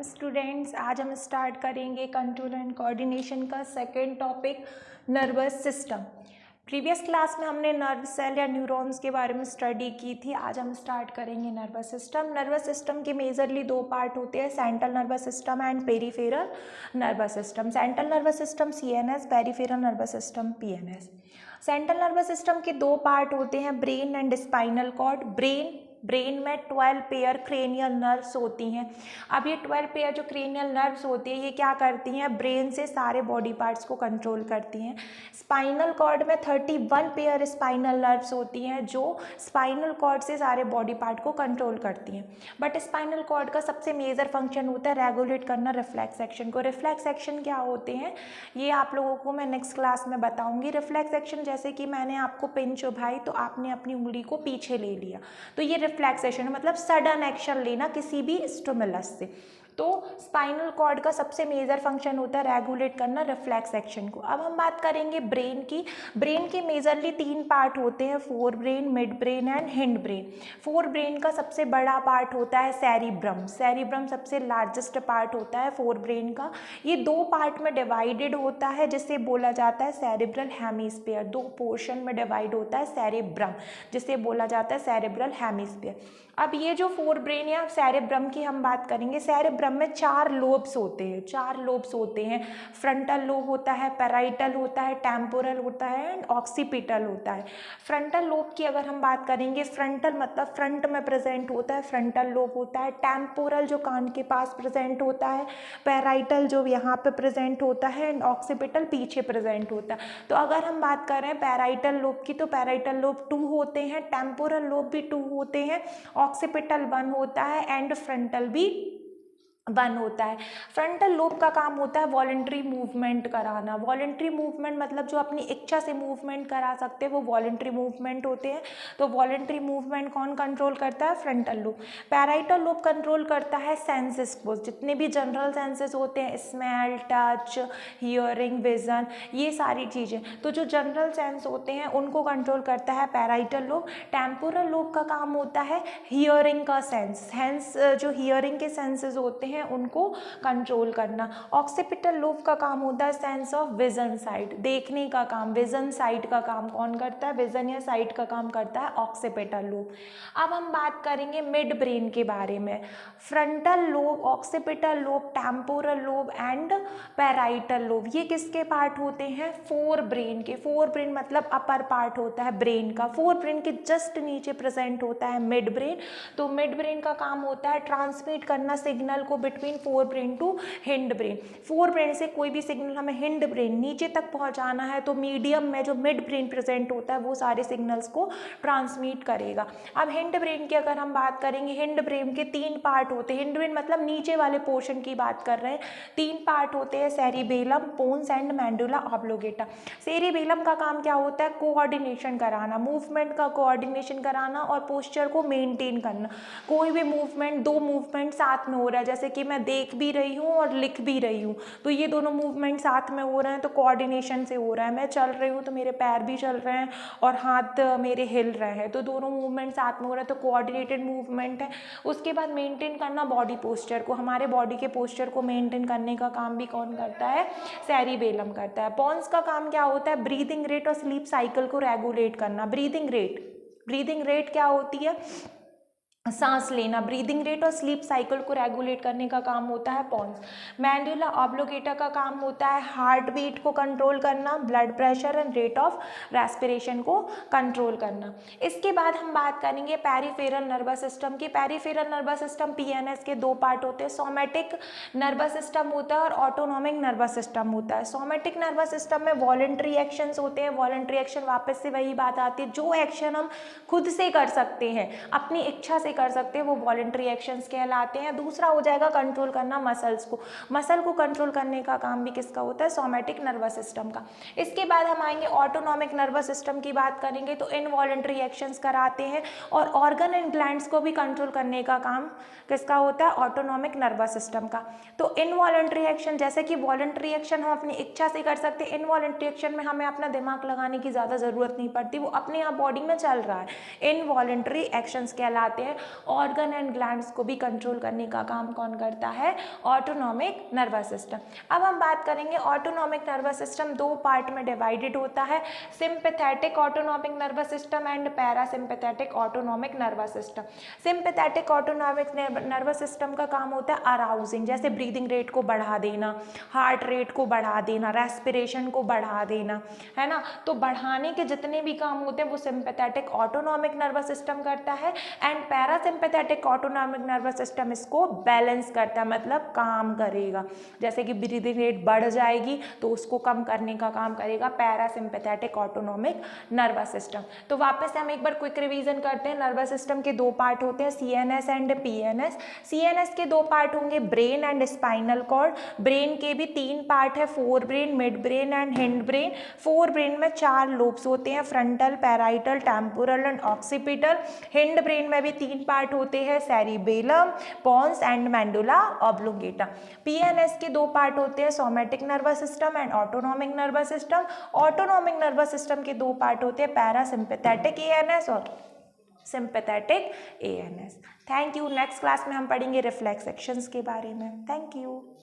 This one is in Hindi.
हेलो स्टूडेंट्स, आज हम स्टार्ट करेंगे कंट्रोल एंड कोऑर्डिनेशन का second topic nervous system. Previous class में हमने नर्व सेल या न्यूरॉन्स के बारे में स्टडी की थी। आज हम स्टार्ट करेंगे नर्वस सिस्टम। नर्वस सिस्टम के मेजरली दो पार्ट होते हैं, central nervous system and peripheral nervous system. Central nervous system CNS, peripheral nervous system PNS। Central nervous system के दो पार्ट होते हैं, brain and spinal cord. Brain में 12 पेयर क्रेनियल नर्व्स होती हैं। अब ये 12 पेयर जो क्रेनियल नर्व्स होती हैं ये क्या करती हैं, ब्रेन से सारे बॉडी पार्ट्स को कंट्रोल करती हैं। स्पाइनल कॉर्ड में 31 पेयर स्पाइनल नर्व्स होती हैं जो स्पाइनल कॉर्ड से सारे बॉडी पार्ट को कंट्रोल करती हैं। बट स्पाइनल कॉर्ड का सबसे मेजर फंक्शन होता है रेगुलेट करना रिफ्लेक्स एक्शन को। रिफ्लेक्स एक्शन क्या होते हैं ये आप लोगों को मैं नेक्स्ट क्लास में बताऊंगी। रिफ्लेक्स एक्शन जैसे कि मैंने आपको पिन चुभाई तो आपने अपनी उंगली को पीछे ले लिया, तो ये रिफ्लेक्सेशन है, मतलब सडन एक्शन लेना किसी भी स्टिमुलस से। तो स्पाइनल कॉर्ड का सबसे मेजर फंक्शन होता है रेगुलेट करना रिफ्लेक्स एक्शन को। अब हम बात करेंगे ब्रेन की। ब्रेन के मेजरली 3 पार्ट होते हैं, fore brain, mid brain and hind brain. Fore brain का सबसे बड़ा पार्ट होता है सेरिब्रम। सेरिब्रम सबसे लार्जेस्ट पार्ट होता है फोर ब्रेन का। ये 2 पार्ट में डिवाइडेड होता है जिसे बोला जाता है सेरिब्रल हेमिस्फीयर। 2 पोर्शन में डिवाइड होता है सेरिब्रम जिसे बोला जाता है सेरिब्रल हेमिस्फीयर। अब ये जो फोर ब्रेन या सेरिब्रम की हम बात करेंगे, सेरिब्रम में 4 लोब्स होते हैं। 4 लोब्स होते हैं, फ्रंटल लोब होता है, पैराइटल होता है, टेम्पोरल होता है एंड ऑक्सीपिटल होता है। फ्रंटल लोब की अगर हम बात करेंगे, फ्रंटल मतलब फ्रंट में प्रेजेंट होता है, फ्रंटल लोब होता है। टेम्पोरल जो कान के पास प्रेजेंट होता है, पैराइटल जो यहाँ पे प्रेजेंट होता है एंड ऑक्सीपिटल पीछे प्रेजेंट होता है। तो अगर हम बात करें पैराइटल लोब की तो पैराइटल लोब 2 होते हैं, टेम्पोरल लोब भी 2 होते हैं, ऑक्सीपिटल 1 होता है एंड फ्रंटल भी 1 होता है। फ्रंटल लोब का काम होता है वॉलंटरी मूवमेंट कराना। वॉलंटरी मूवमेंट मतलब जो अपनी इच्छा से मूवमेंट करा सकते हैं वो वॉलंटरी मूवमेंट होते हैं। तो वॉलंटरी मूवमेंट कौन कंट्रोल करता है, frontal lobe. Parietal lobe control करता है सेंसेस को, जितने भी जनरल सेंसेस होते हैं, स्मेल, टच, हियरिंग, विजन, ये सारी चीज़ें। तो जो जनरल सेंस होते हैं उनको कंट्रोल करता है पैराइटल लोब। टेम्पोरल लोब का काम होता है हियरिंग का सेंस जो हियरिंग के सेंसेस होते हैं उनको कंट्रोल करना। ऑक्सीपिटल लोब का काम होता है सेंस ऑफ विजन, साइट, देखने का काम। विजन साइट का काम कौन करता है, विजन या साइट का काम करता है ऑक्सीपिटल लोब। अब हम बात करेंगे मिड ब्रेन के बारे में। Frontal lobe, occipital lobe, temporal lobe and parietal lobe, ये किसके पार्ट होते हैं, फोर ब्रेन के। फोर ब्रेन मतलब अपर पार्ट होता है ब्रेन का। फोर ब्रेन के जस्ट नीचे प्रेजेंट होता है मिड ब्रेन। तो मिड ब्रेन का काम होता है ट्रांसमिट करना सिग्नल को between fore brain to hind brain. Fore brain से कोई भी सिग्नल हमें हिंड ब्रेन नीचे तक पहुंचाना है तो मीडियम में जो मिड ब्रेन प्रेजेंट होता है वो सारे सिग्नल्स को ट्रांसमिट करेगा। अब हिंड ब्रेन की अगर हम बात करेंगे, हिंड ब्रेन के 3 पार्ट होते हैं। हिंड ब्रेन मतलब नीचे वाले पोर्शन की बात कर रहे हैं। 3 पार्ट होते हैं, सेरिबेलम, पोन्स एंड मैंडुला ऑब्लोगेटा। सेरिबेलम का काम क्या होता है, कोऑर्डिनेशन कराना, मूवमेंट का कोऑर्डिनेशन कराना और पोस्चर को मेंटेन करना। कोई भी मूवमेंट, 2 मूवमेंट साथ में हो रहा है, जैसे कि मैं देख भी रही हूँ और लिख भी रही हूँ, तो ये दोनों मूवमेंट साथ में हो रहे हैं तो कोऑर्डिनेशन से हो रहा है। मैं चल रही हूँ तो मेरे पैर भी चल रहे हैं और हाथ मेरे हिल रहे हैं, तो दोनों मूवमेंट साथ में हो रहे हैं तो कोऑर्डिनेटेड मूवमेंट है। उसके बाद मेंटेन करना बॉडी पोस्चर को, हमारे बॉडी के पोस्चर को मेंटेन करने का काम भी कौन करता है, सेरिबेलम करता है। पोन्स का काम क्या होता है, ब्रीदिंग रेट और स्लीप साइकिल को रेगुलेट करना। ब्रीदिंग रेट क्या होती है, सांस लेना। ब्रीदिंग रेट और स्लीप साइकिल को रेगुलेट करने का काम होता है पोन्स। मैंडुला ऑब्लोगेटा का काम होता है हार्ट बीट को कंट्रोल करना, blood pressure and rate of respiration को कंट्रोल करना। इसके बाद हम बात करेंगे पेरिफेरल नर्वस सिस्टम की। पेरिफेरल नर्वस सिस्टम PNS के 2 पार्ट होते हैं, सोमैटिक नर्वस सिस्टम होता है और ऑटोनॉमिक नर्वस सिस्टम होता है। सोमैटिक नर्वस सिस्टम में वॉलंटरी एक्शंस होते हैं। वॉलंटरी एक्शन वापस से वही बात आती है, जो एक्शन हम खुद से कर सकते हैं, अपनी इच्छा से कर सकते हैं, वो वॉलंटरी एक्शंस कहलाते हैं। दूसरा हो जाएगा कंट्रोल करना मसल्स को। मसल को कंट्रोल करने का काम भी किसका होता है, सोमैटिक नर्वस सिस्टम का। इसके बाद हम आएंगे ऑटोनॉमिक नर्वस सिस्टम की बात करेंगे तो इनवॉलंटरी एक्शंस कराते हैं और ऑर्गन एंड ग्लैंड्स को भी कंट्रोल करने का काम किसका होता है, ऑटोनॉमिक नर्वस सिस्टम का। तो इनवॉलंटरी एक्शन, जैसे कि वॉलंटरी एक्शन हम अपनी इच्छा से कर सकते हैं, इनवॉलंटरी एक्शन में हमें अपना दिमाग लगाने की ज़्यादा ज़रूरत नहीं पड़ती, वो अपने आप बॉडी में चल रहा है, इनवॉलंटरी एक्शंस कहलाते हैं। ऑर्गन एंड ग्लैंड्स को भी कंट्रोल करने का काम कौन करता है? Autonomic nervous system. अब हम बात करेंगे ऑटोनॉमिक नर्वस सिस्टम दो पार्ट में डिवाइडेड होता है, sympathetic autonomic nervous system and parasympathetic autonomic nervous system. Sympathetic autonomic nervous system का काम होता है अराउजिंग, जैसे ब्रीदिंग रेट को बढ़ा देना, हार्ट रेट को बढ़ा देना, रेस्पिरेशन को बढ़ा देना, है ना। तो बढ़ाने के जितने भी काम होते हैं वो सिंपैथेटिक ऑटोनॉमिक नर्वस सिस्टम करता है and parasympathetic autonomic nervous system इसको बैलेंस करता है, मतलब काम करेगा। जैसे कि ब्रीदिंग रेट बढ़ जाएगी तो उसको कम करने का काम करेगा पैरासिम्पैथेटिक ऑटोनॉमिक नर्वस सिस्टम। तो वापस से हम एक बार क्विक रिवीजन करते हैं। नर्वस सिस्टम के दो पार्ट होते हैं, सीएनएस एंड पीएनएस। सीएनएस के दो पार्ट होंगे, brain and spinal cord. Brain के भी तीन पार्ट है, fore brain, mid brain and hind brain. Fore brain में चार लोब्स होते हैं, frontal, parietal, temporal and occipital. Hind brain में भी तीन पार्ट होते हैं, cerebellum, pons and medulla oblongata. PNS के दो पार्ट होते हैं, somatic nervous system and autonomic nervous system. Autonomic nervous system के दो पार्ट होते हैं, पैरासिम्पैथेटिक एएनएस और sympathetic ANS. Thank you. Next class में हम पढ़ेंगे रिफ्लेक्स एक्शंस के बारे में। Thank you.